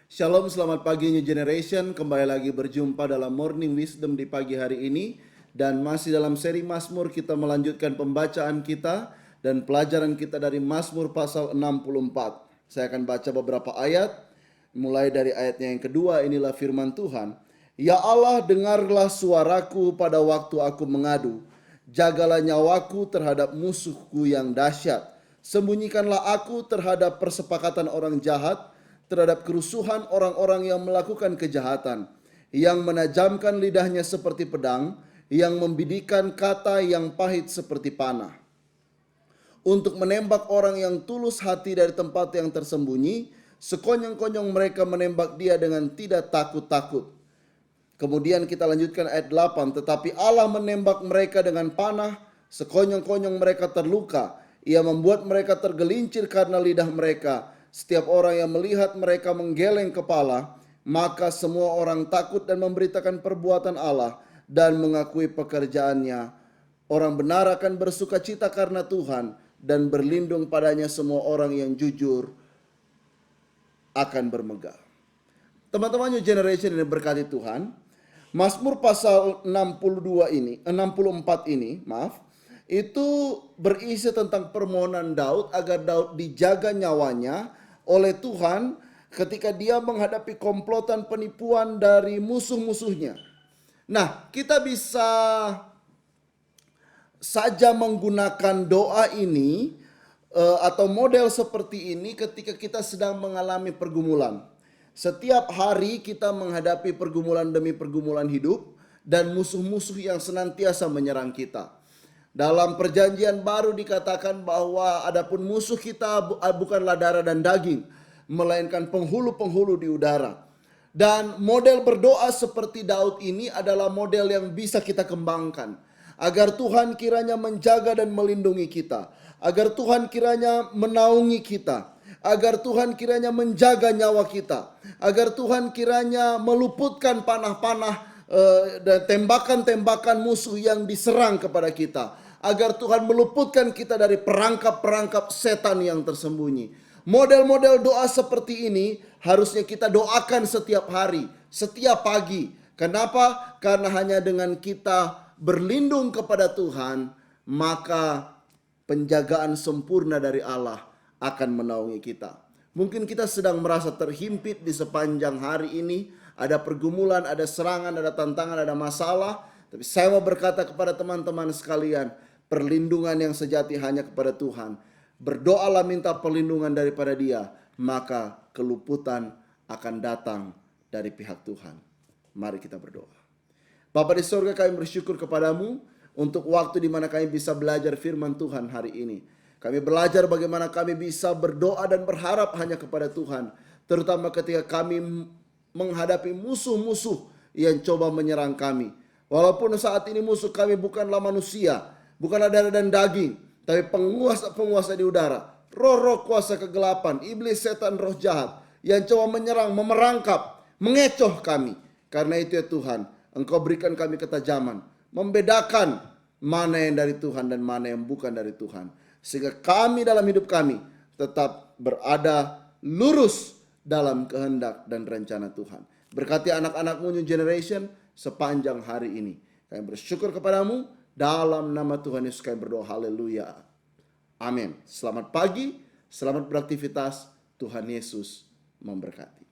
Shalom, selamat pagi New Generation. Kembali lagi berjumpa dalam Morning Wisdom di pagi hari ini. Dan masih dalam seri Mazmur kita melanjutkan pembacaan kita dan pelajaran kita dari Mazmur pasal 64. Saya akan baca beberapa ayat. Mulai dari ayatnya yang kedua, inilah firman Tuhan. Ya Allah, dengarlah suaraku pada waktu aku mengadu. Jagalah nyawaku terhadap musuhku yang dahsyat. Sembunyikanlah aku terhadap persepakatan orang jahat, terhadap kerusuhan orang-orang yang melakukan kejahatan, yang menajamkan lidahnya seperti pedang, yang membidikan kata yang pahit seperti panah, untuk menembak orang yang tulus hati dari tempat yang tersembunyi. Sekonyong-konyong mereka menembak dia dengan tidak takut-takut. Kemudian kita lanjutkan ayat 8. Tetapi Allah menembak mereka dengan panah, sekonyong-konyong mereka terluka. Ia membuat mereka tergelincir karena lidah mereka. Setiap orang yang melihat mereka menggeleng kepala, maka semua orang takut dan memberitakan perbuatan Allah dan mengakui pekerjaannya. Orang benar akan bersuka cita karena Tuhan, dan berlindung padanya semua orang yang jujur akan bermegah. Teman-teman New Generation ini berkati Tuhan. Mazmur pasal 64 ini, itu berisi tentang permohonan Daud agar Daud dijaga nyawanya oleh Tuhan ketika dia menghadapi komplotan penipuan dari musuh-musuhnya. Nah, kita bisa saja menggunakan doa ini atau model seperti ini ketika kita sedang mengalami pergumulan. Setiap hari kita menghadapi pergumulan demi pergumulan hidup dan musuh-musuh yang senantiasa menyerang kita. Dalam perjanjian baru dikatakan bahwa adapun musuh kita bukanlah darah dan daging, melainkan penghulu-penghulu di udara. Dan model berdoa seperti Daud ini adalah model yang bisa kita kembangkan, agar Tuhan kiranya menjaga dan melindungi kita, agar Tuhan kiranya menaungi kita, agar Tuhan kiranya menjaga nyawa kita, agar Tuhan kiranya meluputkan panah-panah dan tembakan-tembakan musuh yang diserang kepada kita, agar Tuhan meluputkan kita dari perangkap-perangkap setan yang tersembunyi. Model-model doa seperti ini harusnya kita doakan setiap hari, setiap pagi. Kenapa? Karena hanya dengan kita berlindung kepada Tuhan, maka penjagaan sempurna dari Allah akan menaungi kita. Mungkin kita sedang merasa terhimpit di sepanjang hari ini. Ada pergumulan, ada serangan, ada tantangan, ada masalah. Tapi saya mau berkata kepada teman-teman sekalian, perlindungan yang sejati hanya kepada Tuhan. Berdoalah minta perlindungan daripada Dia, maka keluputan akan datang dari pihak Tuhan. Mari kita berdoa. Bapa di sorga, kami bersyukur kepadamu untuk waktu di mana kami bisa belajar firman Tuhan hari ini. Kami belajar bagaimana kami bisa berdoa dan berharap hanya kepada Tuhan. Terutama ketika kami menghadapi musuh-musuh yang coba menyerang kami. Walaupun saat ini musuh kami bukanlah manusia, bukanlah darah dan daging, tapi penguasa-penguasa di udara, roh-roh kuasa kegelapan, iblis, setan, roh jahat yang coba menyerang, memerangkap, mengecoh kami. Karena itu ya Tuhan, Engkau berikan kami ketajaman, membedakan mana yang dari Tuhan dan mana yang bukan dari Tuhan. Sehingga kami dalam hidup kami tetap berada lurus dalam kehendak dan rencana Tuhan. Berkati anak-anakmu New Generation sepanjang hari ini. Kami bersyukur kepadamu, dalam nama Tuhan Yesus kami berdoa, haleluya. Amin. Selamat pagi, selamat beraktivitas, Tuhan Yesus memberkati.